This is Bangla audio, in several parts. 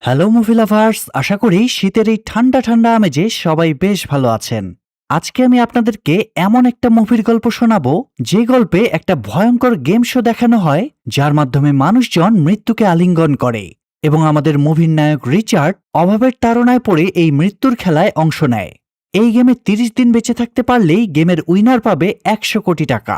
হ্যালো মুভি লাভার্স, আশা করি শীতের এই ঠান্ডা ঠান্ডা আমেজে সবাই বেশ ভালো আছেন। আজকে আমি আপনাদেরকে এমন একটা মুভির গল্প শোনাবো যে গল্পে একটা ভয়ঙ্কর গেম শো দেখানো হয়, যার মাধ্যমে মানুষজন মৃত্যুকে আলিঙ্গন করে এবং আমাদের মুভির নায়ক রিচার্ড অভাবের তাড়নায় পড়ে এই মৃত্যুর খেলায় অংশ নেয়। এই গেমে 30 দিন বেঁচে থাকতে পারলেই গেমের উইনার পাবে 100 কোটি টাকা।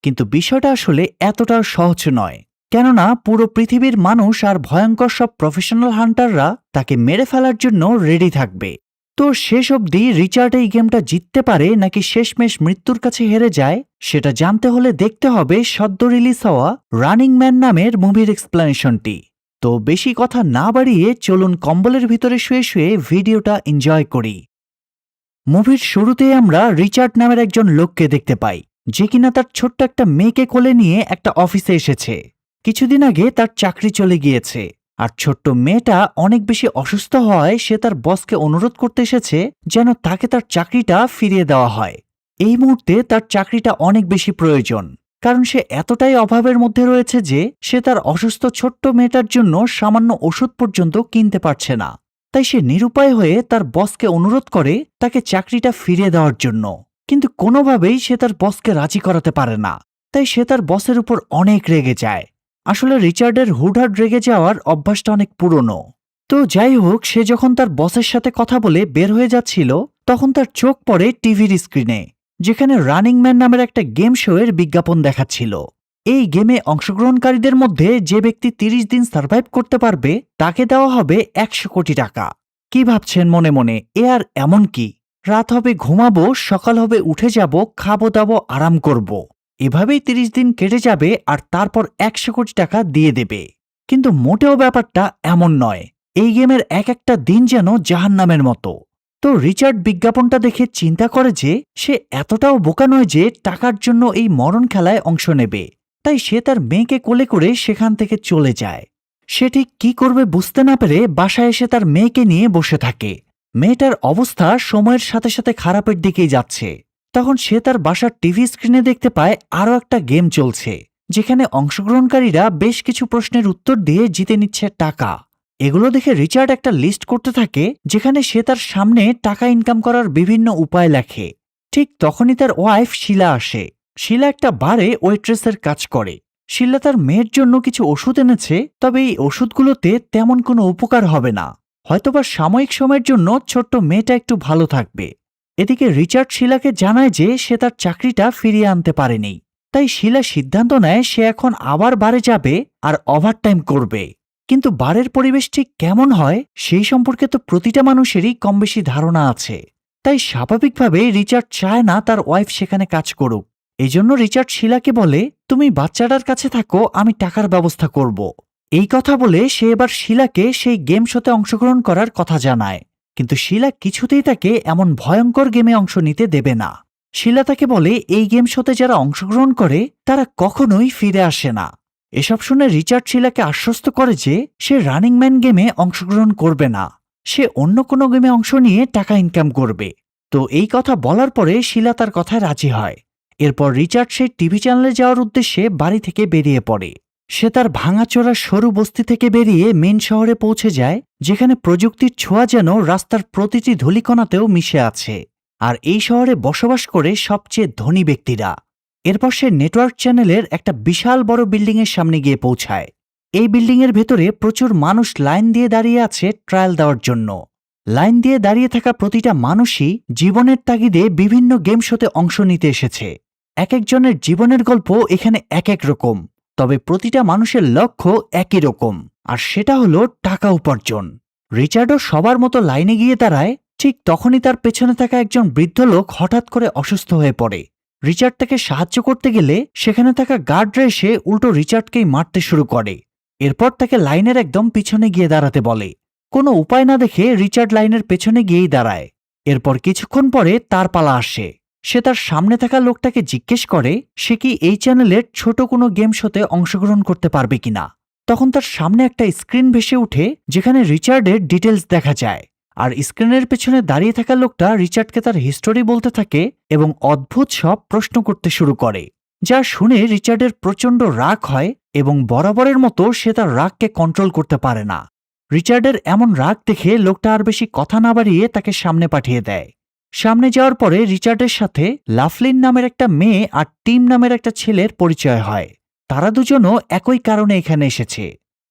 কিন্তু বিষয়টা আসলে এতটাও সহজ নয়, কেননা পুরো পৃথিবীর মানুষ আর ভয়ঙ্কর সব প্রফেশনাল হান্টাররা তাকে মেরে ফেলার জন্য রেডি থাকবে। তো শেষ অবধি রিচার্ড এই গেমটা জিততে পারে নাকি শেষমেশ মৃত্যুর কাছে হেরে যায়, সেটা জানতে হলে দেখতে হবে সদ্য রিলিজ হওয়া রানিং ম্যান নামের মুভির এক্সপ্লেনেশনটি। তো বেশি কথা না বাড়িয়ে চলুন কম্বলের ভিতরে শুয়ে শুয়ে ভিডিওটা এনজয় করি। মুভির শুরুতেই আমরা রিচার্ড নামের একজন লোককে দেখতে পাই, যে কিনা তার ছোট্ট একটা মেয়েকে কোলে নিয়ে একটা অফিসে এসেছে। কিছুদিন আগে তার চাকরি চলে গিয়েছে, আর ছোট্ট মেয়েটা অনেক বেশি অসুস্থ হওয়ায় সে তার বসকে অনুরোধ করতে এসেছে যেন তাকে তার চাকরিটা ফিরিয়ে দেওয়া হয়। এই মুহূর্তে তার চাকরিটা অনেক বেশি প্রয়োজন, কারণ সে এতটাই অভাবের মধ্যে রয়েছে যে সে তার অসুস্থ ছোট্ট মেয়েটার জন্য সামান্য ওষুধ পর্যন্ত কিনতে পারছে না। তাই সে নিরুপায় হয়ে তার বসকে অনুরোধ করে তাকে চাকরিটা ফিরিয়ে দেওয়ার জন্য, কিন্তু কোনোভাবেই সে তার বসকে রাজি করাতে পারে না। তাই সে তার বসের উপর অনেক রেগে যায়। আসলে রিচার্ডের হুটহাট রেগে যাওয়ার অভ্যাসটা অনেক পুরনো। তো যাই হোক, সে যখন তার বসের সাথে কথা বলে বের হয়ে যাচ্ছিল, তখন তার চোখ পড়ে টিভির স্ক্রিনে, যেখানে রানিং ম্যান নামের একটা গেম শো এর বিজ্ঞাপন দেখাচ্ছিল। এই গেমে অংশগ্রহণকারীদের মধ্যে যে ব্যক্তি 30 দিন সার্ভাইভ করতে পারবে তাকে দেওয়া হবে 100 কোটি টাকা। কি ভাবছেন মনে মনে, এ আর এমন কি? রাত হবে ঘুমাবো, সকাল হবে উঠে যাব, খাবো দাবো আরাম করব, এভাবেই 30 দিন কেটে যাবে আর তারপর 100 কোটি টাকা দিয়ে দেবে। কিন্তু মোটেও ব্যাপারটা এমন নয়। এই গেমের এক একটা দিন যেন জাহান্নামের মতো। তো রিচার্ড বিজ্ঞাপনটা দেখে চিন্তা করে যে সে এতটাও বোকা নয় যে টাকার জন্য এই মরণ খেলায় অংশ নেবে। তাই সে তার মেয়েকে কোলে করে সেখান থেকে চলে যায়। সে ঠিক কি করবে বুঝতে না পেরে বাসায় এসে তার মেয়েকে নিয়ে বসে থাকে। মেয়েটার অবস্থা সময়ের সাথে সাথে খারাপের দিকেই যাচ্ছে। তখন সে তার বাসার টিভি স্ক্রিনে দেখতে পায় আরও একটা গেম চলছে, যেখানে অংশগ্রহণকারীরা বেশ কিছু প্রশ্নের উত্তর দিয়ে জিতে নিচ্ছে টাকা। এগুলো দেখে রিচার্ড একটা লিস্ট করতে থাকে, যেখানে সে তার সামনে টাকা ইনকাম করার বিভিন্ন উপায় লেখে। ঠিক তখনই তার ওয়াইফ শিলা আসে। শিলা একটা বারে ওয়েট্রেসের কাজ করে। শিলা তার মেয়ের জন্য কিছু ওষুধ এনেছে, তবে এই ওষুধগুলোতে তেমন কোনো উপকার হবে না। হয়তোবা সাময়িক সময়ের জন্য ছোট্ট মেয়েটা একটু ভালো থাকবে। এদিকে রিচার্ড শিলাকে জানায় যে সে তার চাকরিটা ফিরিয়ে আনতে পারেনি। তাই শিলা সিদ্ধান্ত নেয় সে এখন আবার বারে যাবে আর ওভারটাইম করবে। কিন্তু বারের পরিবেশ ঠিক কেমন হয় সেই সম্পর্কে তো প্রতিটা মানুষেরই কম বেশি ধারণা আছে। তাই স্বাভাবিকভাবে রিচার্ড চায় না তার ওয়াইফ সেখানে কাজ করুক। এজন্য রিচার্ড শিলাকে বলে, তুমি বাচ্চাটার কাছে থাকো, আমি টাকার ব্যবস্থা করব। এই কথা বলে সে এবার শিলাকে সেই গেম শোতে অংশগ্রহণ করার কথা জানায়। কিন্তু শিলা কিছুতেই তাকে এমন ভয়ঙ্কর গেমে অংশ নিতে দেবে না। শিলা তাকে বলে এই গেম শোতে যারা অংশগ্রহণ করে তারা কখনোই ফিরে আসে না। এসব শুনে রিচার্ড শিলাকে আশ্বস্ত করে যে সে রানিং ম্যান গেমে অংশগ্রহণ করবে না, সে অন্য কোনো গেমে অংশ নিয়ে টাকা ইনকাম করবে। তো এই কথা বলার পরে শিলা তার কথায় রাজি হয়। এরপর রিচার্ড সে টিভি চ্যানেলে যাওয়ার উদ্দেশ্যে বাড়ি থেকে বেরিয়ে পড়ে। সে তার ভাঙাচোরা সরু বস্তি থেকে বেরিয়ে মেন শহরে পৌঁছে যায়, যেখানে প্রযুক্তির ছোঁয়া যেন রাস্তার প্রতিটি ধূলিকণাতেও মিশে আছে। আর এই শহরে বসবাস করে সবচেয়ে ধনী ব্যক্তিরা। এরপর সে নেটওয়ার্ক চ্যানেলের একটা বিশাল বড় বিল্ডিংয়ের সামনে গিয়ে পৌঁছায়। এই বিল্ডিংয়ের ভেতরে প্রচুর মানুষ লাইন দিয়ে দাঁড়িয়ে আছে ট্রায়াল দেওয়ার জন্য। লাইন দিয়ে দাঁড়িয়ে থাকা প্রতিটা মানুষই জীবনের তাগিদে বিভিন্ন গেম শোতে অংশ নিতে এসেছে। এক একজনের জীবনের গল্প এখানে এক এক রকম, তবে প্রতিটা মানুষের লক্ষ্য একই রকম, আর সেটা হলো টাকা উপার্জন। রিচার্ডও সবার মতো লাইনে গিয়ে দাঁড়ায়। ঠিক তখনই তার পেছনে থাকা একজন বৃদ্ধ লোক হঠাৎ করে অসুস্থ হয়ে পড়ে। রিচার্ড তাকে সাহায্য করতে গেলে সেখানে থাকা গার্ডরা এসে উল্টো রিচার্ডকেই মারতে শুরু করে। এরপর তাকে লাইনের একদম পিছনে গিয়ে দাঁড়াতে বলে। কোনো উপায় না দেখে রিচার্ড লাইনের পেছনে গিয়েই দাঁড়ায়। এরপর কিছুক্ষণ পরে তার পালা আসে। সে তার সামনে থাকা লোকটাকে জিজ্ঞেস করে সে কি এই চ্যানেলের ছোট কোনো গেম শোতে অংশগ্রহণ করতে পারবে কিনা। তখন তার সামনে একটা স্ক্রিন ভেসে উঠে, যেখানে রিচার্ডের ডিটেলস দেখা যায়। আর স্ক্রিনের পেছনে দাঁড়িয়ে থাকা লোকটা রিচার্ডকে তার হিস্টোরি বলতে থাকে এবং অদ্ভুত সব প্রশ্ন করতে শুরু করে, যা শুনে রিচার্ডের প্রচণ্ড রাগ হয় এবং বরাবরের মতো সে তার রাগকে কন্ট্রোল করতে পারে না। রিচার্ডের এমন রাগ দেখে লোকটা আর বেশি কথা না বাড়িয়ে তাকে সামনে পাঠিয়ে দেয়। সামনে যাওয়ার পরে রিচার্ডের সাথে লাফলিন নামের একটা মেয়ে আর টিম নামের একটা ছেলের পরিচয় হয়। তারা দুজনও একই কারণে এখানে এসেছে।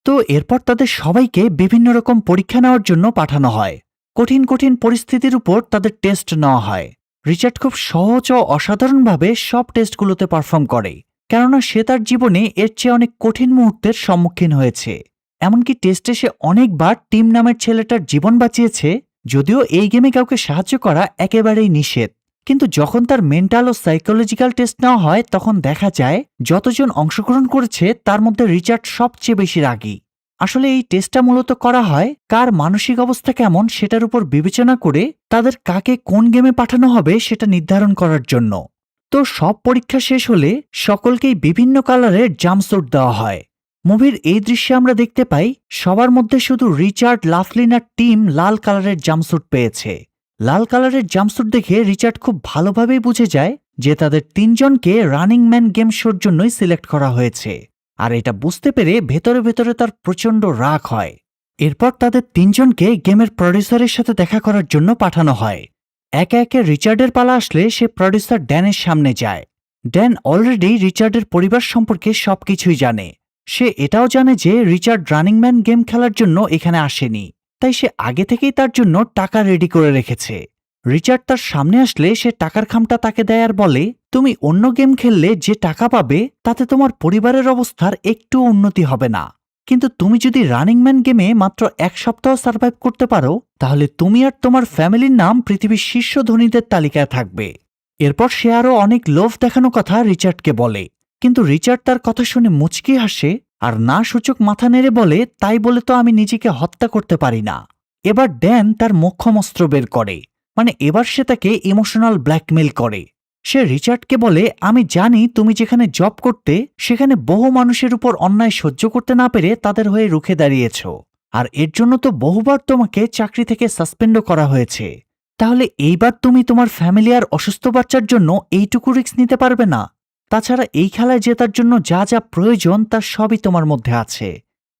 তো এরপর তাদের সবাইকে বিভিন্ন রকম পরীক্ষা নেওয়ার জন্য পাঠানো হয়। কঠিন কঠিন পরিস্থিতির উপর তাদের টেস্ট নেওয়া হয়। রিচার্ড খুব সহজ ও অসাধারণভাবে সব টেস্টগুলোতে পারফর্ম করে, কেননা সে তার জীবনে এর চেয়ে অনেক কঠিন মুহূর্তের সম্মুখীন হয়েছে। এমনকি টেস্টে সে অনেকবার টিম নামের ছেলেটার জীবন বাঁচিয়েছে, যদিও এই গেমে কাউকে সাহায্য করা একেবারেই নিষেধ। কিন্তু যখন তার মেন্টাল ও সাইকোলজিক্যাল টেস্ট নেওয়া হয় তখন দেখা যায় যতজন অংশগ্রহণ করেছে তার মধ্যে রিচার্ড সবচেয়ে বেশি রাগী। আসলে এই টেস্টটা মূলত করা হয় কার মানসিক অবস্থা কেমন সেটার উপর বিবেচনা করে তাদের কাকে কোন গেমে পাঠানো হবে সেটা নির্ধারণ করার জন্য। তো সব পরীক্ষা শেষ হলে সকলকেই বিভিন্ন কালারের জাম্পস্যুট দেওয়া হয়। মুভির এই দৃশ্যে আমরা দেখতে পাই সবার মধ্যে শুধু রিচার্ড, লাফলিন আর টিম লাল কালারের জাম্পস্যুট পেয়েছে। লাল কালারের জাম্পস্যুট দেখে রিচার্ড খুব ভালোভাবেই বুঝে যায় যে তাদের তিনজনকে রানিং ম্যান গেম শোর জন্যই সিলেক্ট করা হয়েছে। আর এটা বুঝতে পেরে ভেতরে ভেতরে তার প্রচণ্ড রাগ হয়। এরপর তাদের তিনজনকে গেমের প্রডিউসারের সাথে দেখা করার জন্য পাঠানো হয়। একে একে রিচার্ডের পালা আসলে সে প্রডিউসার ড্যানের সামনে যায়। ড্যান অলরেডি রিচার্ডের পরিবার সম্পর্কে সবকিছুই জানে। সে এটাও জানে যে রিচার্ড রানিং ম্যান গেম খেলার জন্য এখানে আসেনি, তাই সে আগে থেকেই তার জন্য টাকা রেডি করে রেখেছে। রিচার্ড তার সামনে আসলে সে টাকার খামটা তাকে দেয় আর বলে, তুমি অন্য গেম খেললে যে টাকা পাবে তাতে তোমার পরিবারের অবস্থার একটু উন্নতি হবে না, কিন্তু তুমি যদি রানিং ম্যান গেমে মাত্র 1 সপ্তাহ সার্ভাইভ করতে পারো তাহলে তুমি আর তোমার ফ্যামিলির নাম পৃথিবীর শীর্ষ ধনীদের তালিকায় থাকবে। এরপর সে আরও অনেক লোভ দেখানো কথা রিচার্ডকে বলে, কিন্তু রিচার্ড তার কথা শুনে মুচকি হাসে আর না সূচক মাথা নেড়ে বলে, তাই বলে তো আমি নিজেকে হত্যা করতে পারি না। এবার ড্যান তার মোক্ষম অস্ত্র বের করে, মানে এবার সে তাকে ইমোশনাল ব্ল্যাকমেল করে। সে রিচার্ডকে বলে, আমি জানি তুমি যেখানে জব করতে সেখানে বহু মানুষের উপর অন্যায় সহ্য করতে না পেরে তাদের হয়ে রুখে দাঁড়িয়েছ, আর এর জন্য তো বহুবার তোমাকে চাকরি থেকে সাসপেন্ডও করা হয়েছে। তাহলে এইবার তুমি তোমার ফ্যামিলি আর অসুস্থ বাচ্চার জন্য এইটুকু রিস্ক নিতে পারবে না? তাছাড়া এই খেলায় জেতার জন্য যা যা প্রয়োজন তার সবই তোমার মধ্যে আছে।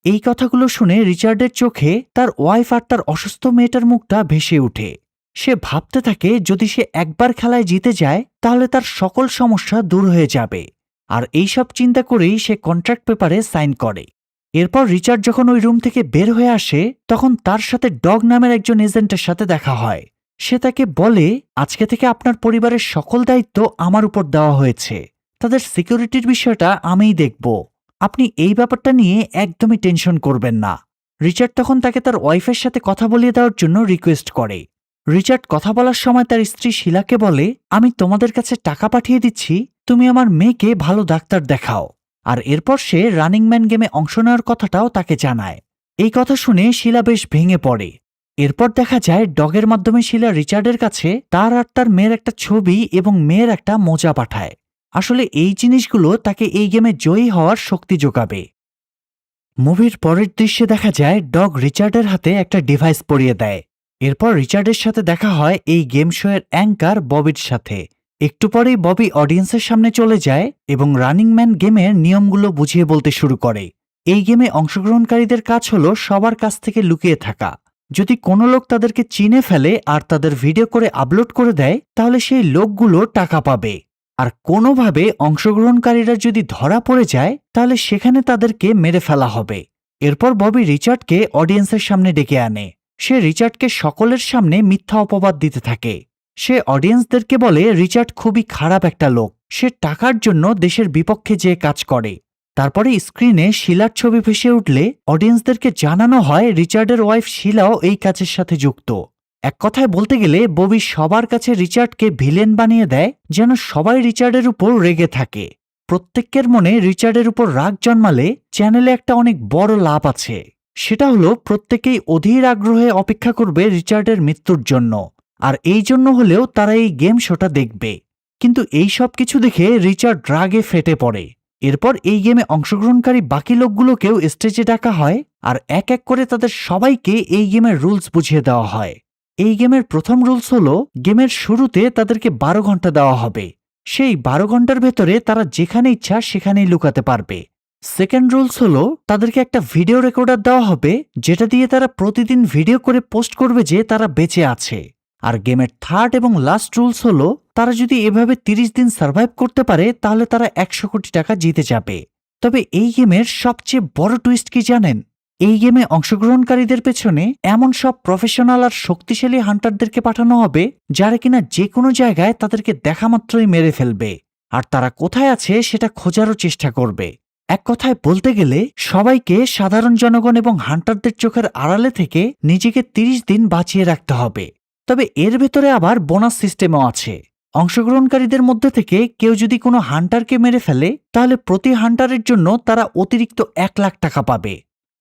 এই কথাগুলো শুনে রিচার্ডের চোখে তার ওয়াইফ আর তার অসুস্থ মেয়েটার মুখটা ভেসে ওঠে। সে ভাবতে থাকে যদি সে একবার খেলায় জিতে যায় তাহলে তার সকল সমস্যা দূর হয়ে যাবে। আর এইসব চিন্তা করেই সে কন্ট্রাক্ট পেপারে সাইন করে। এরপর রিচার্ড যখন ওই রুম থেকে বের হয়ে আসে তখন তার সাথে ডগ নামের একজন এজেন্টের সাথে দেখা হয়। সে তাকে বলে, আজকে থেকে আপনার পরিবারের সকল দায়িত্ব আমার উপর দেওয়া হয়েছে, তাদের সিকিউরিটির বিষয়টা আমিই দেখব, আপনি এই ব্যাপারটা নিয়ে একদমই টেনশন করবেন না। রিচার্ড তখন তাকে তার ওয়াইফের সাথে কথা বলিয়ে দেওয়ার জন্য রিকোয়েস্ট করে। রিচার্ড কথা বলার সময় তার স্ত্রী শিলাকে বলে, আমি তোমাদের কাছে টাকা পাঠিয়ে দিচ্ছি, তুমি আমার মেয়েকে ভালো ডাক্তার দেখাও। আর এরপর সে রানিং ম্যান গেমে অংশ নেওয়ার কথাটাও তাকে জানায়। এই কথা শুনে শিলা বেশ ভেঙে পড়ে। এরপর দেখা যায় ডগের মাধ্যমে শিলা রিচার্ডের কাছে তার আর তার মেয়ের একটা ছবি এবং মেয়ের একটা মোজা পাঠায়। আসলে এই জিনিসগুলো তাকে এই গেমে জয়ী হওয়ার শক্তি যোগাবে। মুভির পরের দৃশ্যে দেখা যায় ডগ রিচার্ডের হাতে একটা ডিভাইস পরিয়ে দেয়। এরপর রিচার্ডের সাথে দেখা হয় এই গেম শো এর অ্যাঙ্কার ববির সাথে। একটু পরেই ববি অডিয়েন্সের সামনে চলে যায় এবং রানিং ম্যান গেমের নিয়মগুলো বুঝিয়ে বলতে শুরু করে। এই গেমে অংশগ্রহণকারীদের কাজ হলো সবার কাছ থেকে লুকিয়ে থাকা। যদি কোনো লোক তাদেরকে চিনে ফেলে আর তাদের ভিডিও করে আপলোড করে দেয় তাহলে সেই লোকগুলো টাকা পাবে। আর কোনোভাবে অংশগ্রহণকারীরা যদি ধরা পড়ে যায় তাহলে সেখানে তাদেরকে মেরে ফেলা হবে। এরপর ববি রিচার্ডকে অডিয়েন্সের সামনে ডেকে আনে। সে রিচার্ডকে সকলের সামনে মিথ্যা অপবাদ দিতে থাকে। সে অডিয়েন্সদেরকে বলে রিচার্ড খুবই খারাপ একটা লোক, সে টাকার জন্য দেশের বিপক্ষে যেয়ে কাজ করে। তারপরে স্ক্রিনে শিলার ছবি ভেসে উঠলে অডিয়েন্সদেরকে জানানো হয় রিচার্ডের ওয়াইফ শিলাও এই কাজের সাথে যুক্ত। এক কথায় বলতে গেলে ববি সবার কাছে রিচার্ডকে ভিলেন বানিয়ে দেয় যেন সবাই রিচার্ডের উপর রেগে থাকে। প্রত্যেকের মনে রিচার্ডের উপর রাগ জন্মালে চ্যানেলে একটা অনেক বড় লাভ আছে, সেটা হলো প্রত্যেকেই অধীর আগ্রহে অপেক্ষা করবে রিচার্ডের মৃত্যুর জন্য। আর এই জন্য হলেও তারা এই গেম শোটা দেখবে। কিন্তু এই সব কিছু দেখে রিচার্ড রাগে ফেটে পড়ে। এরপর এই গেমে অংশগ্রহণকারী বাকি লোকগুলোকেও স্টেজে ডাকা হয় আর এক এক করে তাদের সবাইকে এই গেমের রুলস বুঝিয়ে দেওয়া হয়। এই গেমের প্রথম রুলস হলো গেমের শুরুতে তাদেরকে 12 ঘন্টা দেওয়া হবে। সেই 12 ঘন্টার ভেতরে তারা যেখানে ইচ্ছা সেখানেই লুকাতে পারবে। সেকেন্ড রুলস হলো তাদেরকে একটা ভিডিও রেকর্ডার দেওয়া হবে, যেটা দিয়ে তারা প্রতিদিন ভিডিও করে পোস্ট করবে যে তারা বেঁচে আছে। আর গেমের থার্ড এবং লাস্ট রুলস হলো তারা যদি এভাবে 30 দিন সার্ভাইভ করতে পারে তাহলে তারা 100 কোটি টাকা জিতে যাবে। তবে এই গেমের সবচেয়ে বড় টুইস্ট কি জানেন? এই গেমে অংশগ্রহণকারীদের পেছনে এমন সব প্রফেশনাল আর শক্তিশালী হান্টারদেরকে পাঠানো হবে যারা কিনা যে কোনো জায়গায় তাদেরকে দেখা মাত্রই মেরে ফেলবে, আর তারা কোথায় আছে সেটা খোঁজারও চেষ্টা করবে। এক কথায় বলতে গেলে সবাইকে সাধারণ জনগণ এবং হান্টারদের চোখের আড়ালে থেকে নিজেকে 30 দিন বাঁচিয়ে রাখতে হবে। তবে এর ভেতরে আবার বোনাস সিস্টেমও আছে। অংশগ্রহণকারীদের মধ্যে থেকে কেউ যদি কোনো হান্টারকে মেরে ফেলে তাহলে প্রতি হান্টারের জন্য তারা অতিরিক্ত 1 লাখ টাকা পাবে।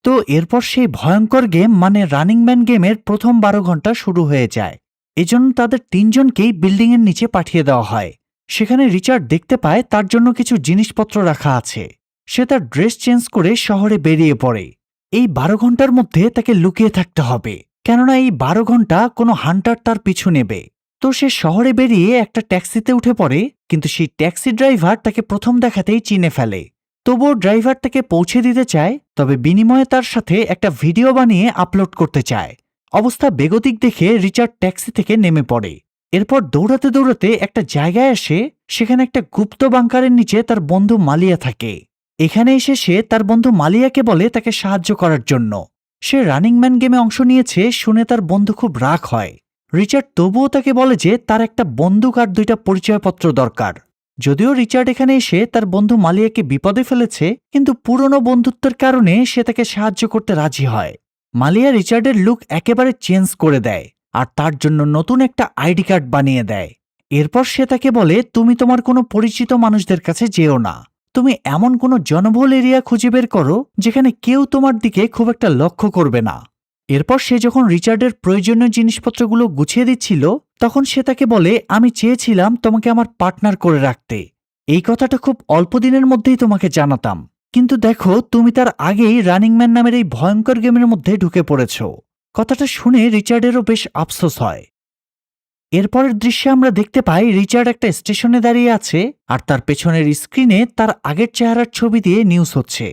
তো এরপর সেই ভয়ঙ্কর গেম মানে রানিং ম্যান গেমের প্রথম 12 ঘন্টা শুরু হয়ে যায়। এজন্য তাদের 3 জনকেই বিল্ডিংয়ের নিচে পাঠিয়ে দেওয়া হয়। সেখানে রিচার্ড দেখতে পায় তার জন্য কিছু জিনিসপত্র রাখা আছে। সে তার ড্রেস চেঞ্জ করে শহরে বেরিয়ে পড়ে। এই 12 ঘন্টার মধ্যে তাকে লুকিয়ে থাকতে হবে, কেননা এই 12 ঘন্টা কোনো হান্টার তার পিছু নেবে। তো সে শহরে বেরিয়ে একটা ট্যাক্সিতে উঠে পড়ে, কিন্তু সেই ট্যাক্সি ড্রাইভার তাকে প্রথম দেখাতেই চিনে ফেলে। তবুও ড্রাইভার তাকে পৌঁছে দিতে চায়, তবে বিনিময়ে তার সাথে একটা ভিডিও বানিয়ে আপলোড করতে চায়। অবস্থা বেগতিক দেখে রিচার্ড ট্যাক্সি থেকে নেমে পড়ে। এরপর দৌড়াতে দৌড়াতে একটা জায়গায় আসে, সেখানে একটা গুপ্ত বাংকারের নিচে তার বন্ধু মালিয়া থাকে। এখানে এসে সে তার বন্ধু মালিয়াকে বলে তাকে সাহায্য করার জন্য। সে রানিং ম্যান গেমে অংশ নিয়েছে শুনে তার বন্ধু খুব রাগ হয়। রিচার্ড তবুও তাকে বলে যে তার একটা বন্দুক আর 2টা পরিচয়পত্র দরকার। যদিও রিচার্ড এখানে এসে তার বন্ধু মালিয়াকে বিপদে ফেলেছে, কিন্তু পুরনো বন্ধুত্বের কারণে সে তাকে সাহায্য করতে রাজি হয়। মালিয়া রিচার্ডের লুক একেবারে চেঞ্জ করে দেয় আর তার জন্য নতুন একটা আইডি কার্ড বানিয়ে দেয়। এরপর সে তাকে বলে তুমি তোমার কোনো পরিচিত মানুষদের কাছে যেও না, তুমি এমন কোনো জনবহুল এরিয়া খুঁজে বের করো যেখানে কেউ তোমার দিকে খুব একটা লক্ষ্য করবে না। এরপর সে যখন রিচার্ডের প্রয়োজনীয় জিনিসপত্রগুলো গুছিয়ে দিচ্ছিল তখন সে তাকে বলে আমি চেয়েছিলাম তোমাকে আমার পার্টনার করে রাখতে। এই কথাটা খুব অল্প দিনের মধ্যেই তোমাকে জানাতাম, কিন্তু দেখো তুমি তার আগেই রানিং ম্যান নামের এই ভয়ঙ্কর গেমের মধ্যে ঢুকে পড়েছ। কথাটা শুনে রিচার্ডেরও বেশ আফসোস হয়। এরপরের দৃশ্যে আমরা দেখতে পাই রিচার্ড একটা স্টেশনে দাঁড়িয়ে আছে আর তার পেছনের স্ক্রিনে তার আগের চেহারার ছবি দিয়ে নিউজ হচ্ছে।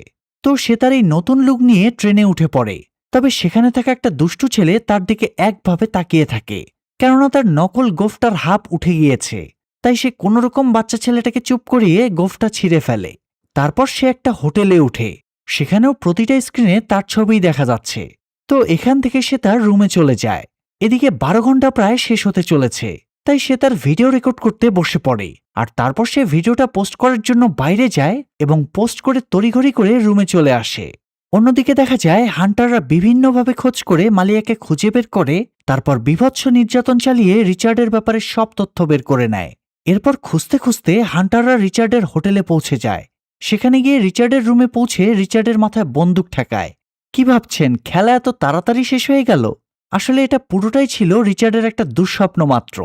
তো সে তার এই নতুন লুক নিয়ে ট্রেনে উঠে পড়ে। তবে সেখানে থাকা একটা দুষ্টু ছেলে তার দিকে একভাবে তাকিয়ে থাকে, কেননা তার নকল গোফটার হাফ উঠে গিয়েছে। তাই সে কোনোরকম বাচ্চা ছেলেটাকে চুপ করিয়ে গোফটা ছিঁড়ে ফেলে। তারপর সে একটা হোটেলে উঠে, সেখানেও প্রতিটা স্ক্রিনে তার ছবিই দেখা যাচ্ছে। তো এখান থেকে সে তার রুমে চলে যায়। এদিকে 12 ঘন্টা প্রায় শেষ হতে চলেছে, তাই সে তার ভিডিও রেকর্ড করতে বসে পড়ে। আর তারপর সে ভিডিওটা পোস্ট করার জন্য বাইরে যায় এবং পোস্ট করে তড়িঘড়ি করে রুমে চলে আসে। অন্যদিকে দেখা যায় হান্টাররা বিভিন্নভাবে খোঁজ করে মালিয়াকে খুঁজে বের করে, তারপর বীভৎস নির্যাতন চালিয়ে রিচার্ডের ব্যাপারে সব তথ্য বের করে নেয়। এরপর খুঁজতে খুঁজতে হান্টাররা রিচার্ডের হোটেলে পৌঁছে যায়। সেখানে গিয়ে রিচার্ডের রুমে পৌঁছে রিচার্ডের মাথায় বন্দুক ঠেকায়। কি ভাবছেন খেলা এত তাড়াতাড়ি শেষ হয়ে গেল? আসলে এটা পুরোটাই ছিল রিচার্ডের একটা দুঃস্বপ্ন মাত্র।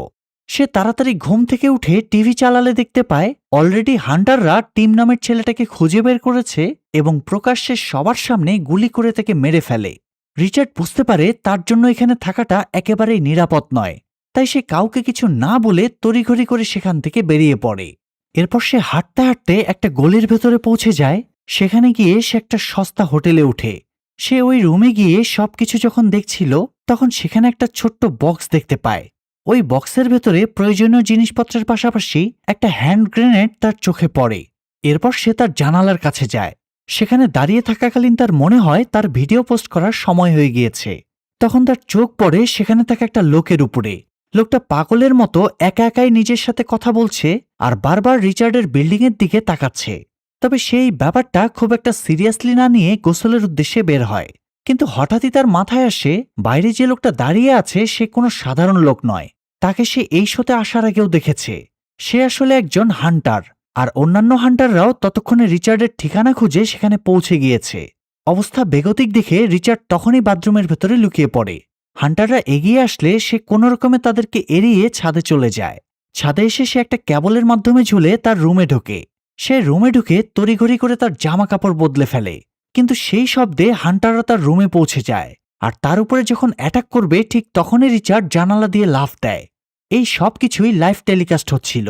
সে তাড়াতাড়ি ঘুম থেকে উঠে টিভি চালালে দেখতে পায় অলরেডি হান্টাররা টিম নামের ছেলেটাকে খুঁজে বের করেছে এবং প্রকাশ্যে সবার সামনে গুলি করে তাকে মেরে ফেলে। রিচার্ড বুঝতে পারে তার জন্য এখানে থাকাটা একেবারেই নিরাপদ নয়, তাই সে কাউকে কিছু না বলে তড়িঘড়ি করে সেখান থেকে বেরিয়ে পড়ে। এরপর সে হাঁটতে হাঁটতে একটা গলির ভেতরে পৌঁছে যায়। সেখানে গিয়ে সে একটা সস্তা হোটেলে উঠে। সে ওই রুমে গিয়ে সবকিছু যখন দেখছিল তখন সেখানে একটা ছোট্ট বক্স দেখতে পায়। ওই বক্সের ভেতরে প্রয়োজনীয় জিনিসপত্রের পাশাপাশি একটা হ্যান্ড গ্রেনেড তার চোখে পড়ে। এরপর সে তার জানালার কাছে যায়। সেখানে দাঁড়িয়ে থাকাকালীন তার মনে হয় তার ভিডিও পোস্ট করার সময় হয়ে গিয়েছে। তখন তার চোখ পড়ে সেখানে থাকা একটা লোকের উপরে। লোকটা পাগলের মতো একা একাই নিজের সাথে কথা বলছে আর বারবার রিচার্ডের বিল্ডিংয়ের দিকে তাকাচ্ছে। তবে সেই ব্যাপারটা খুব একটা সিরিয়াসলি না নিয়ে গোসলের উদ্দেশ্যে বের হয়। কিন্তু হঠাৎই তার মাথায় আসে বাইরে যে লোকটা দাঁড়িয়ে আছে সে কোনো সাধারণ লোক নয়। তাকে সে এই শোতে আসার আগেও দেখেছে। সে আসলে একজন হান্টার, আর অন্যান্য হান্টাররাও ততক্ষণে রিচার্ডের ঠিকানা খুঁজে সেখানে পৌঁছে গিয়েছে। অবস্থা বেগতিক দেখে রিচার্ড তখনই বাথরুমের ভেতরে লুকিয়ে পড়ে। হান্টাররা এগিয়ে আসলে সে কোনোরকমে তাদেরকে এড়িয়ে ছাদে চলে যায়। ছাদে এসে সে একটা ক্যাবলের মাধ্যমে ঝুলে তার রুমে ঢোকে। সে রুমে ঢুকে তড়িঘড়ি করে তার জামা কাপড় বদলে ফেলে, কিন্তু সেই শব্দে হান্টাররা তার রুমে পৌঁছে যায়। আর তার উপরে যখন অ্যাটাক করবে ঠিক তখনই রিচার্ড জানালা দিয়ে লাফ দেয়। এই সব কিছুই লাইভ টেলিকাস্ট হচ্ছিল।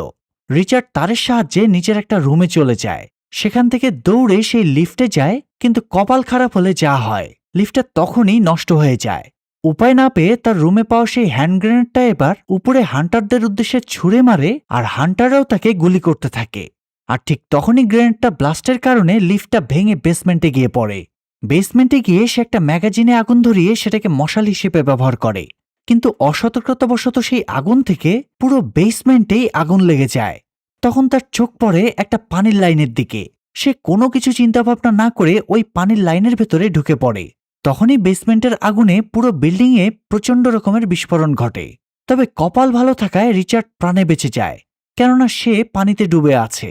রিচার্ড তারের সাহায্যে নিচের একটা রুমে চলে যায়। সেখান থেকে দৌড়ে সেই লিফটে যায়, কিন্তু কপাল খারাপ হলে যা হয়, লিফটটা তখনই নষ্ট হয়ে যায়। উপায় না পেয়ে তার রুমে পাওয়া সেই হ্যান্ড গ্রেনেডটা এবার উপরে হান্টারদের উদ্দেশ্যে ছুঁড়ে মারে, আর হান্টাররাও তাকে গুলি করতে থাকে। আর ঠিক তখনই গ্রেনেডটা ব্লাস্টের কারণে লিফটটা ভেঙে বেসমেন্টে গিয়ে পড়ে। বেসমেন্টে গিয়ে সে একটা ম্যাগাজিনে আগুন ধরিয়ে সেটাকে মশাল হিসেবে ব্যবহার করে, কিন্তু অসতর্কতাবশত সেই আগুন থেকে পুরো বেসমেন্টেই আগুন লেগে যায়। তখন তার চোখ পড়ে একটা পানির লাইনের দিকে। সে কোনো কিছু চিন্তাভাবনা না করে ওই পানির লাইনের ভেতরে ঢুকে পড়ে। তখনই বেসমেন্টের আগুনে পুরো বিল্ডিংয়ে প্রচণ্ড রকমের বিস্ফোরণ ঘটে। তবে কপাল ভালো থাকায় রিচার্ড প্রাণে বেঁচে যায়, কেননা সে পানিতে ডুবে আছে।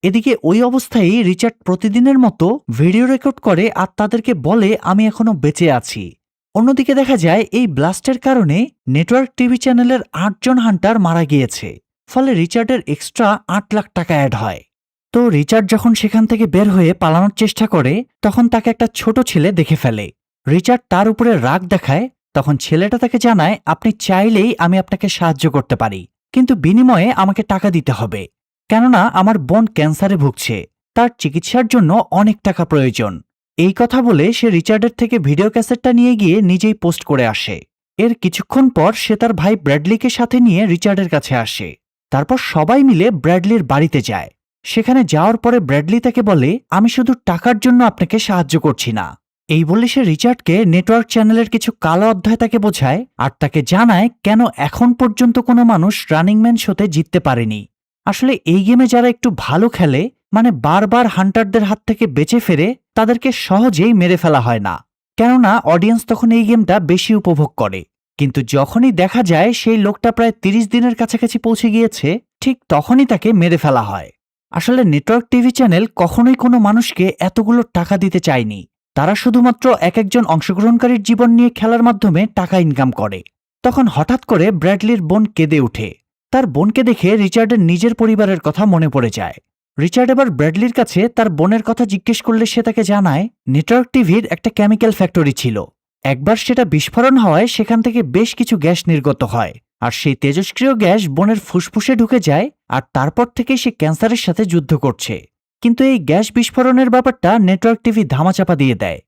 এদিকে ওই অবস্থায় রিচার্ড প্রতিদিনের মতো ভিডিও রেকর্ড করে আর তাদেরকে বলে, আমি এখনো বেঁচে আছি। অন্যদিকে দেখা যায় এই ব্লাস্টের কারণে নেটওয়ার্ক টিভি চ্যানেলের 8 জন হান্টার মারা গিয়েছে, ফলে রিচার্ডের এক্সট্রা 8 লাখ টাকা অ্যাড হয়। তো রিচার্ড যখন সেখান থেকে বের হয়ে পালানোর চেষ্টা করে, তখন তাকে একটা ছোট ছেলে দেখে ফেলে। রিচার্ড তার উপরে রাগ দেখায়। তখন ছেলেটা তাকে জানায়, আপনি চাইলেই আমি আপনাকে সাহায্য করতে পারি, কিন্তু বিনিময়ে আমাকে টাকা দিতে হবে, কেননা আমার বোন ক্যান্সারে ভুগছে, তার চিকিৎসার জন্য অনেক টাকা প্রয়োজন। এই কথা বলে সে রিচার্ডের থেকে ভিডিও ক্যাসেটটা নিয়ে গিয়ে নিজেই পোস্ট করে আসে। এর কিছুক্ষণ পর সে তার ভাই ব্র্যাডলিকে সাথে নিয়ে রিচার্ডের কাছে আসে। তারপর সবাই মিলে ব্র্যাডলির বাড়িতে যায়। সেখানে যাওয়ার পরে ব্র্যাডলি তাকে বলে, আমি শুধু টাকার জন্য আপনাকে সাহায্য করছি না। এই বলে সে রিচার্ডকে নেটওয়ার্ক চ্যানেলের কিছু কালো অধ্যায় তাকে বোঝায়, আর তাকে জানায় কেন এখন পর্যন্ত কোনো মানুষ রানিং ম্যান শোতে জিততে পারেনি। আসলে এই গেমে যারা একটু ভালো খেলে, মানে বারবার হান্টারদের হাত থেকে বেঁচে ফেরে, তাদেরকে সহজেই মেরে ফেলা হয় না, কেননা অডিয়েন্স তখন এই গেমটা বেশি উপভোগ করে। কিন্তু যখনই দেখা যায় সেই লোকটা প্রায় 30 দিনের কাছাকাছি পৌঁছে গিয়েছে, ঠিক তখনই তাকে মেরে ফেলা হয়। আসলে নেটওয়ার্ক টিভি চ্যানেল কখনোই কোনো মানুষকে এতগুলো টাকা দিতে চায়নি। তারা শুধুমাত্র এক একজন অংশগ্রহণকারীর জীবন নিয়ে খেলার মাধ্যমে টাকা ইনকাম করে। তখন হঠাৎ করে ব্র্যাডলির বোন কেঁদে ওঠে। তার বোনকে দেখে রিচার্ডের নিজের পরিবারের কথা মনে পড়ে যায়। রিচার্ড এবার ব্র্যাডলির কাছে তার বোনের কথা জিজ্ঞেস করলে সে তাকে জানায়, নেটওয়ার্ক টিভির একটা কেমিক্যাল ফ্যাক্টরি ছিল। একবার সেটা বিস্ফোরণ হওয়ায় সেখান থেকে বেশ কিছু গ্যাস নির্গত হয়, আর সেই তেজস্ক্রিয় গ্যাস বোনের ফুসফুসে ঢুকে যায়, আর তারপর থেকেই সে ক্যান্সারের সাথে যুদ্ধ করছে। কিন্তু এই গ্যাস বিস্ফোরণের ব্যাপারটা নেটওয়ার্ক টিভি ধামাচাপা দিয়ে দেয়।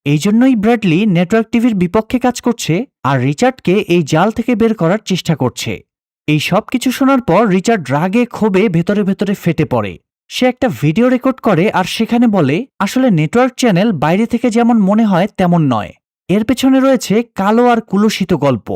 এই জন্যই ব্র্যাডলি নেটওয়ার্ক টিভির বিপক্ষে কাজ করছে, আর রিচার্ডকে এই জাল থেকে বের করার চেষ্টা করছে। এই সব কিছু শোনার পর রিচার্ড রাগে ক্ষোভে ভেতরে ভেতরে ফেটে পড়ে। সে একটা ভিডিও রেকর্ড করে আর সেখানে বলে, আসলে নেটওয়ার্ক চ্যানেল বাইরে থেকে যেমন মনে হয় তেমন নয়, এর পেছনে রয়েছে কালো আর কুলুষিত গল্প।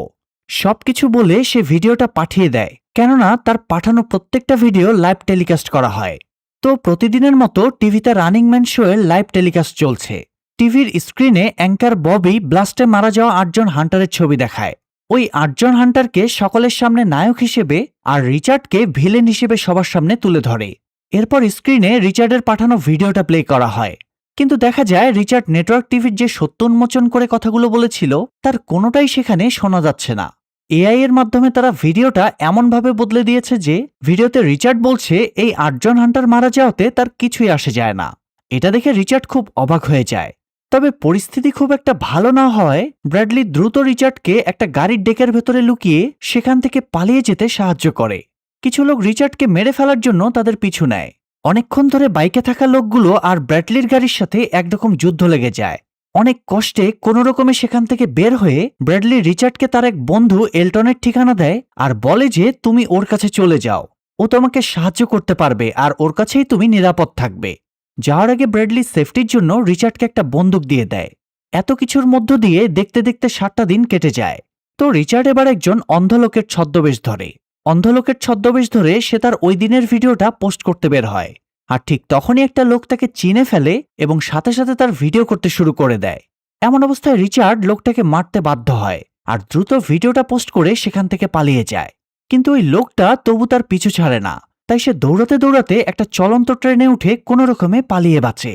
সবকিছু বলে সে ভিডিওটা পাঠিয়ে দেয়, কেননা তার পাঠানো প্রত্যেকটা ভিডিও লাইভ টেলিকাস্ট করা হয়। তো প্রতিদিনের মতো টিভিতে রানিং ম্যান শো এর লাইভ টেলিকাস্ট চলছে। টিভির স্ক্রিনে অ্যাঙ্কার ববি ব্লাস্টে মারা যাওয়া 8 জন হান্টারের ছবি দেখায়। ওই 8 জন হান্টারকে সকলের সামনে নায়ক হিসেবে আর রিচার্ডকে ভিলেন হিসেবে সবার সামনে তুলে ধরে। এরপর স্ক্রিনে রিচার্ডের পাঠানো ভিডিওটা প্লে করা হয়, কিন্তু দেখা যায় রিচার্ড নেটওয়ার্ক টিভির যে সত্য উন্মোচন করে কথাগুলো বলেছিল তার কোনোটাই সেখানে শোনা যাচ্ছে না। এআই এর মাধ্যমে তারা ভিডিওটা এমনভাবে বদলে দিয়েছে যে ভিডিওতে রিচার্ড বলছে এই 8 জন হান্টার মারা যাওয়াতে তার কিছুই আসে যায় না। এটা দেখে রিচার্ড খুব অবাক হয়ে যায়। তবে পরিস্থিতি খুব একটা ভালো না হওয়ায় ব্র্যাডলি দ্রুত রিচার্ডকে একটা গাড়ির ডেকের ভেতরে লুকিয়ে সেখান থেকে পালিয়ে যেতে সাহায্য করে। কিছু লোক রিচার্ডকে মেরে ফেলার জন্য তাদের পিছু নেয়। অনেকক্ষণ ধরে বাইকে থাকা লোকগুলো আর ব্র্যাডলির গাড়ির সাথে একরকম যুদ্ধ লেগে যায়। অনেক কষ্টে কোনো রকমে সেখান থেকে বের হয়ে ব্র্যাডলি রিচার্ডকে তার এক বন্ধু এলটনের ঠিকানা দেয় আর বলে যে তুমি ওর কাছে চলে যাও, ও তোমাকে সাহায্য করতে পারবে আর ওর কাছেই তুমি নিরাপদ থাকবে। যাওয়ার আগে ব্র্যাডলি সেফটির জন্য রিচার্ডকে একটা বন্দুক দিয়ে দেয়। এত কিছুর মধ্য দিয়ে দেখতে দেখতে 7টা দিন কেটে যায়। তো রিচার্ড এবার একজন অন্ধলোকের ছদ্মবেশ ধরে। অন্ধলোকের ছদ্মবেশ ধরে সে তার ওই দিনের ভিডিওটা পোস্ট করতে বের হয়। আর ঠিক তখনই একটা লোক তাকে চিনে ফেলে এবং সাথে সাথে তার ভিডিও করতে শুরু করে দেয়। এমন অবস্থায় রিচার্ড লোকটাকে মারতে বাধ্য হয় আর দ্রুত ভিডিওটা পোস্ট করে সেখান থেকে পালিয়ে যায়। কিন্তু ওই লোকটা তবু তার পিছু ছাড়ে না, তাই সে দৌড়াতে দৌড়াতে একটা চলন্ত ট্রেনে উঠে কোনো রকমে পালিয়ে বাঁচে।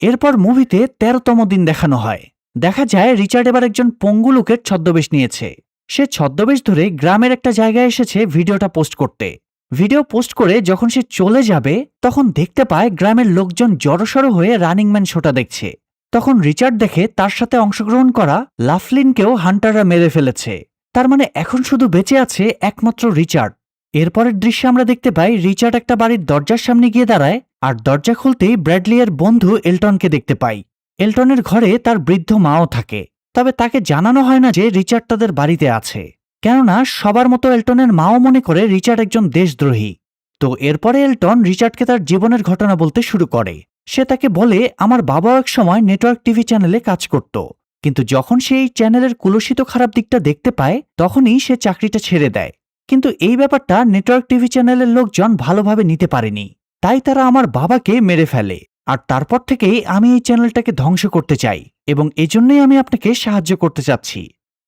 এরপর মুভিতে 13তম দিন দেখানো হয়। দেখা যায় রিচার্ড এবার একজন পঙ্গু লোকের ছদ্মবেশ নিয়েছে। সে ছদ্মবেশ ধরে গ্রামের একটা জায়গায় এসেছে ভিডিওটা পোস্ট করতে। ভিডিও পোস্ট করে যখন সে চলে যাবে তখন দেখতে পায় গ্রামের লোকজন জড়সড় হয়ে রানিং ম্যান শোটা দেখছে। তখন রিচার্ড দেখে তার সাথে অংশগ্রহণ করা লাফলিনকেও হান্টাররা মেরে ফেলেছে। তার মানে এখন শুধু বেঁচে আছে একমাত্র রিচার্ড। এরপরের দৃশ্যে আমরা দেখতে পাই রিচার্ড একটা বাড়ির দরজার সামনে গিয়ে দাঁড়ায় আর দরজা খুলতেই ব্র্যাডলি এর বন্ধু এলটনকে দেখতে পাই। এলটনের ঘরে তার বৃদ্ধ মাও থাকে, তবে তাকে জানানো হয় না যে রিচার্ড তাদের বাড়িতে আছে, কেননা সবার মতো এলটনের মাও মনে করে রিচার্ড একজন দেশদ্রোহী। তো এরপরে এলটন রিচার্ডকে তার জীবনের ঘটনা বলতে শুরু করে। সে তাকে বলে, আমার বাবাও এক সময় নেটওয়ার্ক টিভি চ্যানেলে কাজ করত, কিন্তু যখন সে এই চ্যানেলের কুলুষিত খারাপ দিকটা দেখতে পায় তখনই সে চাকরিটা ছেড়ে দেয়। কিন্তু এই ব্যাপারটা নেটওয়ার্ক টিভি চ্যানেলের লোকজন ভালোভাবে নিতে পারেনি, তাই তারা আমার বাবাকে মেরে ফেলে। আর তারপর থেকেই আমি এই চ্যানেলটাকে ধ্বংস করতে চাই, এবং এজন্যই আমি আপনাকে সাহায্য করতে চাচ্ছি।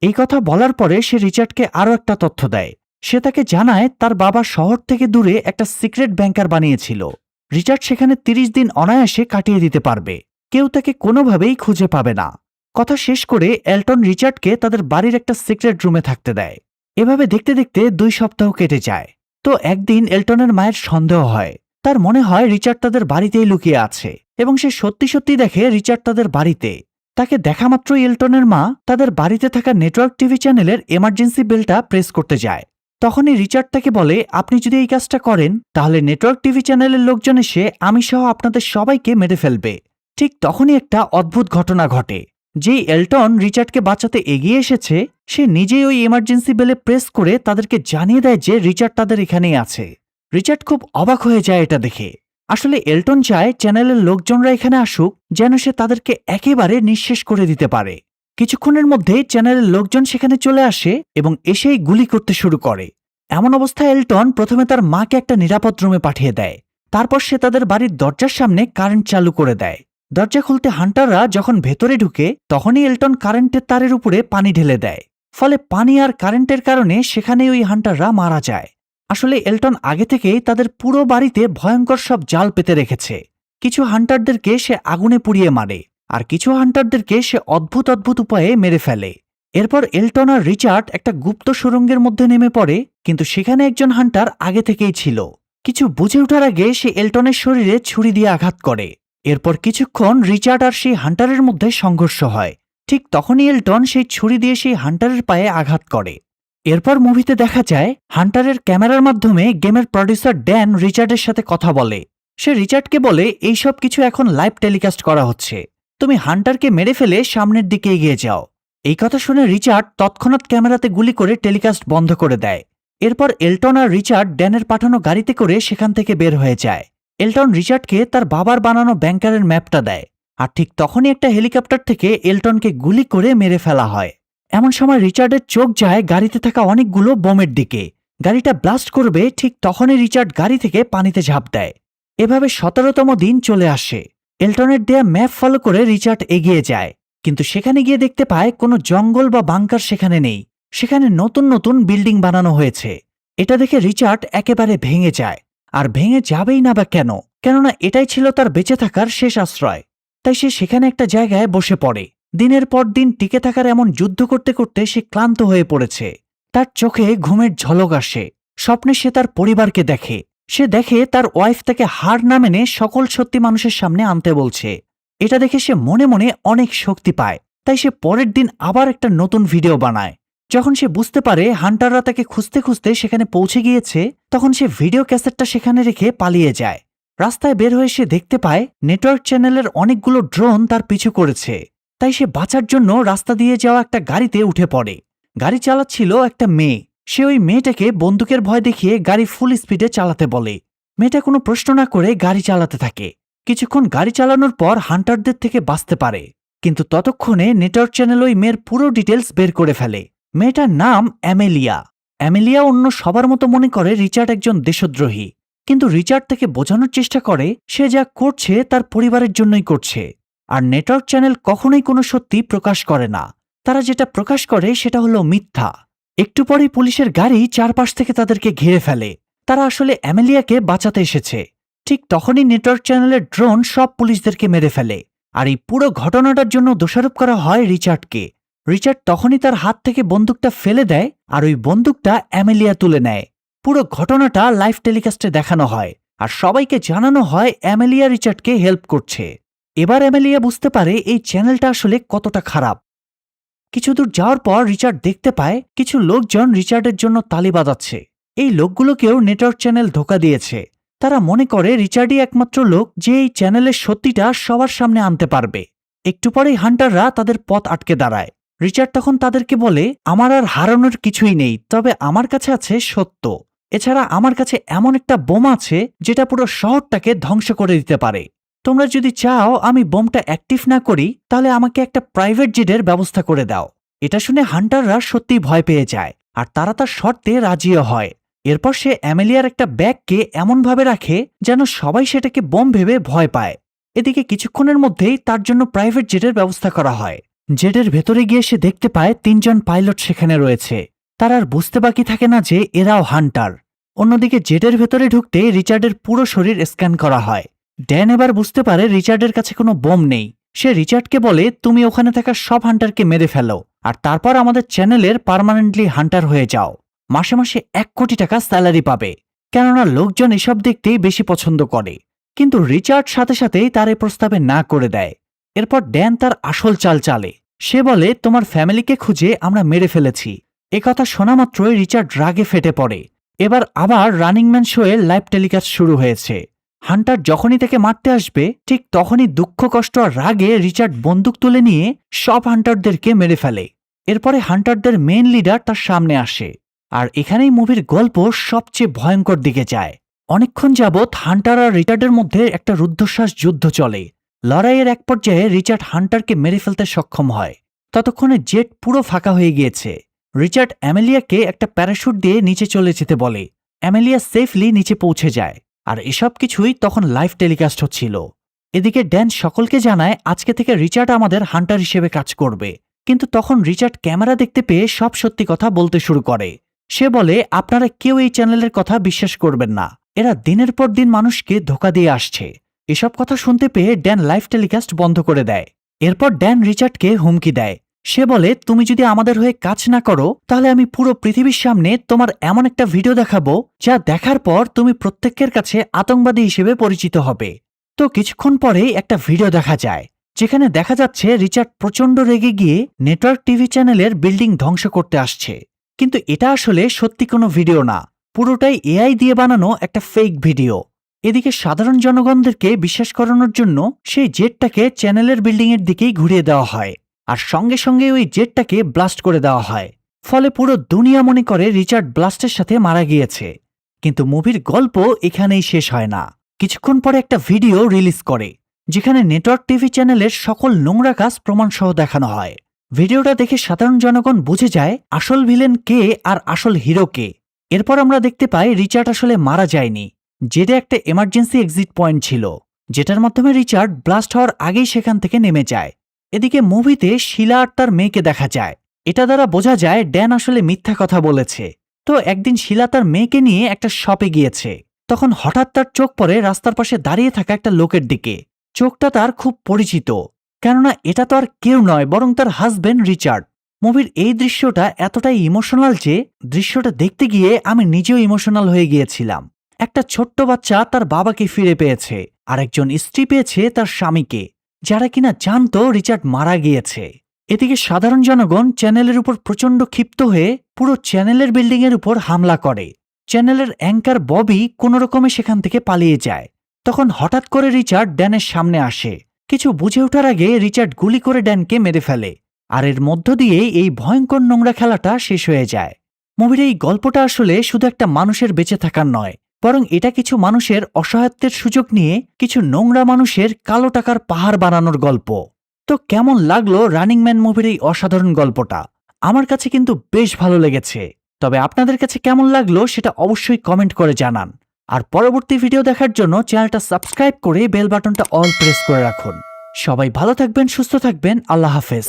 এই কথা বলার পরে সে রিচার্ডকে আরও একটা তথ্য দেয়। সে তাকে জানায় তার বাবা শহর থেকে দূরে একটা সিক্রেট ব্যাংকার বানিয়েছিল। রিচার্ড সেখানে 30 দিন অনায়াসে কাটিয়ে দিতে পারবে, কেউ তাকে কোনোভাবেই খুঁজে পাবে না। কথা শেষ করে এলটন রিচার্ডকে তাদের বাড়ির একটা সিক্রেট রুমে থাকতে দেয়। এভাবে দেখতে দেখতে 2 সপ্তাহ কেটে যায়। তো একদিন এলটনের মায়ের সন্দেহ হয়, তার মনে হয় রিচার্ড তাদের বাড়িতেই লুকিয়ে আছে, এবং সে সত্যি সত্যি দেখে রিচার্ড তাদের বাড়িতে। তাকে দেখামাত্রই এলটনের মা তাদের বাড়িতে থাকা নেটওয়ার্ক টিভি চ্যানেলের এমার্জেন্সি বেলটা প্রেস করতে যায়। তখনই রিচার্ড তাকে বলে, আপনি যদি এই কাজটা করেন তাহলে নেটওয়ার্ক টিভি চ্যানেলের লোকজন এসে আমি সহ আপনাদের সবাইকে মেরে ফেলবে। ঠিক তখনই একটা অদ্ভুত ঘটনা ঘটে। যেই এলটন রিচার্ডকে বাঁচাতে এগিয়ে এসেছে, সে নিজেই ওই এমার্জেন্সি বেলে প্রেস করে তাদেরকে জানিয়ে দেয় যে রিচার্ড তাদের এখানেই আছে। রিচার্ড খুব অবাক হয়ে যায় এটা দেখে। আসলে এলটন চায় চ্যানেলের লোকজনরা এখানে আসুক, যেন সে তাদেরকে একেবারে নিঃশেষ করে দিতে পারে। কিছুক্ষণের মধ্যেই চ্যানেলের লোকজন সেখানে চলে আসে এবং এসেই গুলি করতে শুরু করে। এমন অবস্থায় এলটন প্রথমে তার মাকে একটা নিরাপদ রুমে পাঠিয়ে দেয়। তারপর সে তাদের বাড়ির দরজার সামনে কারেন্ট চালু করে দেয়। দরজা খুলতে হান্টাররা যখন ভেতরে ঢুকে তখনই এলটন কারেন্টের তারের উপরে পানি ঢেলে দেয়। ফলে পানি আর কারেন্টের কারণে সেখানে ওই হান্টাররা মারা যায়। আসলে এলটন আগে থেকেই তাদের পুরো বাড়িতে ভয়ঙ্কর সব জাল পেতে রেখেছে। কিছু হান্টারদেরকে সে আগুনে পুড়িয়ে মারে, আর কিছু হান্টারদেরকে সে অদ্ভুত অদ্ভুত উপায়ে মেরে ফেলে। এরপর এলটন আর রিচার্ড একটা গুপ্ত সুড়ঙ্গের মধ্যে নেমে পড়ে, কিন্তু সেখানে একজন হান্টার আগে থেকেই ছিল। কিছু বুঝে ওঠার আগে সে এলটনের শরীরে ছুরি দিয়ে আঘাত করে। এরপর কিছুক্ষণ রিচার্ড আর সেই হান্টারের মধ্যে সংঘর্ষ হয়। ঠিক তখনই এলটন সেই ছুরি দিয়ে সেই হান্টারের পায়ে আঘাত করে। এরপর মুভিতে দেখা যায় হান্টারের ক্যামেরার মাধ্যমে গেমের প্রডিউসার ড্যান রিচার্ডের সাথে কথা বলে। সে রিচার্ডকে বলে, এইসব কিছু এখন লাইভ টেলিকাস্ট করা হচ্ছে, তুমি হান্টারকে মেরে ফেলে সামনের দিকে এগিয়ে যাও। এই কথা শুনে রিচার্ড তৎক্ষণাৎ ক্যামেরাতে গুলি করে টেলিকাস্ট বন্ধ করে দেয়। এরপর এলটন আর রিচার্ড ড্যানের পাঠানো গাড়িতে করে সেখান থেকে বের হয়ে যায়। এলটন রিচার্ডকে তার বাবার বানানো ব্যাংকারের ম্যাপটা দেয়, আর ঠিক তখনই একটা হেলিকপ্টার থেকে এলটনকে গুলি করে মেরে ফেলা হয়। এমন সময় রিচার্ডের চোখ যায় গাড়িতে থাকা অনেকগুলো বোমের দিকে। গাড়িটা ব্লাস্ট করবে ঠিক তখনই রিচার্ড গাড়ি থেকে পানিতে ঝাঁপ দেয়। এভাবে 17তম দিন চলে আসে। এলটনের দেয়া ম্যাপ ফলো করে রিচার্ড এগিয়ে যায়, কিন্তু সেখানে গিয়ে দেখতে পায় কোনো জঙ্গল বা বাংকার সেখানে নেই। সেখানে নতুন নতুন বিল্ডিং বানানো হয়েছে। এটা দেখে রিচার্ড একেবারে ভেঙে যায়। আর ভেঙে যাবেই না বা কেন, কেননা এটাই ছিল তার বেঁচে থাকার শেষ আশ্রয়। তাই সে সেখানে একটা জায়গায় বসে পড়ে। দিনের পর দিন টিকে থাকার এমন যুদ্ধ করতে করতে সে ক্লান্ত হয়ে পড়েছে। তার চোখে ঘুমের ঝলক আসে। স্বপ্নে সে তার পরিবারকে দেখে। সে দেখে তার ওয়াইফ তাকে হার না মেনে সকল সত্যি মানুষের সামনে আনতে বলছে। এটা দেখে সে মনে মনে অনেক শক্তি পায়। তাই সে পরের দিন আবার একটা নতুন ভিডিও বানায়। যখন সে বুঝতে পারে হান্টাররা তাকে খুঁজতে খুঁজতে সেখানে পৌঁছে গিয়েছে, তখন সে ভিডিও ক্যাসেটটা সেখানে রেখে পালিয়ে যায়। রাস্তায় বের হয়ে সে দেখতে পায় নেটওয়ার্ক চ্যানেলের অনেকগুলো ড্রোন তার পিছু করেছে। তাই সে বাঁচার জন্য রাস্তা দিয়ে যাওয়া একটা গাড়িতে উঠে পড়ে। গাড়ি চালাচ্ছিল একটা মেয়ে। সে ওই মেয়েটাকে বন্দুকের ভয় দেখিয়ে গাড়ি ফুল স্পিডে চালাতে বলে। মেয়েটা কোনো প্রশ্ন না করে গাড়ি চালাতে থাকে। কিছুক্ষণ গাড়ি চালানোর পর হান্টারদের থেকে বাঁচতে পারে, কিন্তু ততক্ষণে নেটওয়ার্ক চ্যানেল ওই মেয়ের পুরো ডিটেলস বের করে ফেলে। মেয়েটার নাম অ্যামেলিয়া। অ্যামেলিয়া অন্য সবার মতো মনে করে রিচার্ড একজন দেশদ্রোহী, কিন্তু রিচার্ড তাকে বোঝানোর চেষ্টা করে সে যা করছে তার পরিবারের জন্যই করছে। আর নেটওয়ার্ক চ্যানেল কখনোই কোনো সত্যি প্রকাশ করে না। তারা যেটা প্রকাশ করে সেটা হলো মিথ্যা। একটু পরেই পুলিশের গাড়ি চারপাশ থেকে তাদেরকে ঘিরে ফেলে। তারা আসলে অ্যামেলিয়াকে বাঁচাতে এসেছে। ঠিক তখনই নেটওয়ার্ক চ্যানেলের ড্রোন সব পুলিশদেরকে মেরে ফেলে। আর এই পুরো ঘটনাটার জন্য দোষারোপ করা হয় রিচার্ডকে। রিচার্ড তখনই তার হাত থেকে বন্দুকটা ফেলে দেয়, আর ওই বন্দুকটা অ্যামেলিয়া তুলে নেয়। পুরো ঘটনাটা লাইভ টেলিকাস্টে দেখানো হয়, আর সবাইকে জানানো হয় অ্যামেলিয়া রিচার্ডকে হেল্প করছে। এবার অ্যামেলিয়া বুঝতে পারে এই চ্যানেলটা আসলে কতটা খারাপ। কিছু দূর যাওয়ার পর রিচার্ড দেখতে পায় কিছু লোকজন রিচার্ডের জন্য তালি বাজাচ্ছে। এই লোকগুলোকেও নেটওয়ার্ক চ্যানেল ধোঁকা দিয়েছে। তারা মনে করে রিচার্ডই একমাত্র লোক যে এই চ্যানেলের সত্যিটা সবার সামনে আনতে পারবে। একটু পরেই হান্টাররা তাদের পথ আটকে দাঁড়ায়। রিচার্ড তখন তাদেরকে বলে, আমার আর হারানোর কিছুই নেই, তবে আমার কাছে আছে সত্য। এছাড়া আমার কাছে এমন একটা বোম আছে যেটা পুরো শহরটাকে ধ্বংস করে দিতে পারে। তোমরা যদি চাও আমি বোমটা অ্যাক্টিভ না করি, তাহলে আমাকে একটা প্রাইভেট জেটের ব্যবস্থা করে দাও। এটা শুনে হান্টাররা সত্যি ভয় পেয়ে যায়, আর তারা তার শর্তে রাজিও হয়। এরপর সে অ্যামেলিয়ার একটা ব্যাগকে এমনভাবে রাখে যেন সবাই সেটাকে বোম ভেবে ভয় পায়। এদিকে কিছুক্ষণের মধ্যেই তার জন্য প্রাইভেট জেটের ব্যবস্থা করা হয়। জেটের ভেতরে গিয়ে সে দেখতে পায় 3 জন পাইলট সেখানে রয়েছে। তার আর বুঝতে বাকি থাকে না যে এরাও হান্টার। অন্যদিকে জেটের ভেতরে ঢুকতে রিচার্ডের পুরো শরীর স্ক্যান করা হয়। ড্যান এবার বুঝতে পারে রিচার্ডের কাছে কোনো বোম নেই। সে রিচার্ডকে বলে, তুমি ওখানে থাকা সব হান্টারকে মেরে ফেলো, আর তারপর আমাদের চ্যানেলের পার্মানেন্টলি হান্টার হয়ে যাও। মাসে মাসে 1 কোটি টাকা স্যালারি পাবে। কেননা লোকজন এসব দেখতেই বেশি পছন্দ করে। কিন্তু রিচার্ড সাথে সাথেই তার এই প্রস্তাবে না করে দেয়। এরপর ড্যান তার আসল চাল চালে। সে বলে, তোমার ফ্যামিলিকে খুঁজে আমরা মেরে ফেলেছি। একথা শোনা মাত্রই রিচার্ড রাগে ফেটে পড়ে। এবার আবার রানিং ম্যান শোয়ে লাইভ টেলিকাস্ট শুরু হয়েছে। হান্টার যখনই তাকে মারতে আসবে ঠিক তখনই দুঃখ কষ্ট আর রাগে রিচার্ড বন্দুক তুলে নিয়ে সব হান্টারদেরকে মেরে ফেলে। এরপরে হান্টারদের মেইন লিডার তার সামনে আসে। আর এখানেই মুভির গল্প সবচেয়ে ভয়ঙ্কর দিকে যায়। অনেকক্ষণ যাবৎ হান্টার আর রিচার্ডের মধ্যে একটা রুদ্ধশ্বাস যুদ্ধ চলে। লড়াইয়ের এক পর্যায়ে রিচার্ড হান্টারকে মেরে ফেলতে সক্ষম হয়। ততক্ষণে জেট পুরো ফাঁকা হয়ে গিয়েছে। রিচার্ড অ্যামেলিয়াকে একটা প্যারাশুট দিয়ে নিচে চলে যেতে বলে। অ্যামেলিয়া সেফলি নিচে পৌঁছে যায়। আর এসব কিছুই তখন লাইভ টেলিকাস্ট হচ্ছিল। এদিকে ড্যান সকলকে জানায় আজকে থেকে রিচার্ড আমাদের হান্টার হিসেবে কাজ করবে। কিন্তু তখন রিচার্ড ক্যামেরা দেখতে পেয়ে সব সত্যি কথা বলতে শুরু করে। সে বলে, আপনারা কেউ এই চ্যানেলের কথা বিশ্বাস করবেন না। এরা দিনের পর দিন মানুষকে ধোঁকা দিয়ে আসছে। এসব কথা শুনতে পেয়ে ড্যান লাইভ টেলিকাস্ট বন্ধ করে দেয়। এরপর ড্যান রিচার্ডকে হুমকি দেয়। সে বলে, তুমি যদি আমাদের হয়ে কাজ না করো তাহলে আমি পুরো পৃথিবীর সামনে তোমার এমন একটা ভিডিও দেখাবো যা দেখার পর তুমি প্রত্যেকের কাছে আতঙ্কবাদী হিসেবে পরিচিত হবে। তো কিছুক্ষণ পরেই একটা ভিডিও দেখা যায় যেখানে দেখা যাচ্ছে রিচার্ড প্রচণ্ড রেগে গিয়ে নেটওয়ার্ক টিভি চ্যানেলের বিল্ডিং ধ্বংস করতে আসছে। কিন্তু এটা আসলে সত্যি কোনো ভিডিও না, পুরোটাই এআই দিয়ে বানানো একটা ফেক ভিডিও। এদিকে সাধারণ জনগণদেরকে বিশ্বাস করানোর জন্য সেই জেটটাকে চ্যানেলের বিল্ডিংয়ের দিকেই ঘুরিয়ে দেওয়া হয়। আর সঙ্গে সঙ্গে ওই জেটটাকে ব্লাস্ট করে দেওয়া হয়। ফলে পুরো দুনিয়া মনে করে রিচার্ড ব্লাস্টের সাথে মারা গিয়েছে। কিন্তু মুভির গল্প এখানেই শেষ হয় না। কিছুক্ষণ পরে একটা ভিডিও রিলিজ করে যেখানে নেটওয়ার্ক টিভি চ্যানেলের সকল নোংরা কাজ প্রমাণসহ দেখানো হয়। ভিডিওটা দেখে সাধারণ জনগণ বুঝে যায় আসল ভিলেন কে আর আসল হিরো কে। এরপর আমরা দেখতে পাই রিচার্ড আসলে মারা যায়নি। জেটে একটা এমার্জেন্সি এক্সিট পয়েন্ট ছিল যেটার মাধ্যমে রিচার্ড ব্লাস্ট হওয়ার আগেই সেখান থেকে নেমে যায়। এদিকে মুভিতে শিলা আর তার মেয়েকে দেখা যায়। এটা দ্বারা বোঝা যায় ড্যান আসলে মিথ্যা কথা বলেছে। তো একদিন শিলা তার মেয়েকে নিয়ে একটা শপে গিয়েছে। তখন হঠাৎ তার চোখ পড়ে রাস্তার পাশে দাঁড়িয়ে থাকা একটা লোকের দিকে। চোখটা তার খুব পরিচিত, কেননা এটা তো আর কেউ নয় বরং তার হাজবেন্ড রিচার্ড। মুভির এই দৃশ্যটা এতটাই ইমোশনাল যে দৃশ্যটা দেখতে গিয়ে আমি নিজেও ইমোশনাল হয়ে গিয়েছিলাম। একটা ছোট্ট বাচ্চা তার বাবাকে ফিরে পেয়েছে, আর একজন স্ত্রী পেয়েছে তার স্বামীকে, যারা কিনা জানতো রিচার্ড মারা গিয়েছে। এদিকে সাধারণ জনগণ চ্যানেলের উপর প্রচণ্ড ক্ষিপ্ত হয়ে পুরো চ্যানেলের বিল্ডিংয়ের উপর হামলা করে। চ্যানেলের অ্যাঙ্কার ববি কোনোরকমে সেখান থেকে পালিয়ে যায়। তখন হঠাৎ করে রিচার্ড ড্যানের সামনে আসে। কিছু বুঝে ওঠার আগে রিচার্ড গুলি করে ড্যানকে মেরে ফেলে। আর এর মধ্য দিয়ে এই ভয়ঙ্কর নোংরা খেলাটা শেষ হয়ে যায়। মুভির এই গল্পটা আসলে শুধু একটা মানুষের বেঁচে থাকার নয়, বরং এটা কিছু মানুষের অসহায়ত্বের সুযোগ নিয়ে কিছু নোংরা মানুষের কালো টাকার পাহাড় বানানোর গল্প। তো কেমন লাগলো রানিং ম্যান মুভির এই অসাধারণ গল্পটা? আমার কাছে কিন্তু বেশ ভালো লেগেছে। তবে আপনাদের কাছে কেমন লাগলো সেটা অবশ্যই কমেন্ট করে জানান। আর পরবর্তী ভিডিও দেখার জন্য চ্যানেলটা সাবস্ক্রাইব করে বেল বাটনটা অল প্রেস করে রাখুন। সবাই ভালো থাকবেন, সুস্থ থাকবেন, আল্লাহ হাফেজ।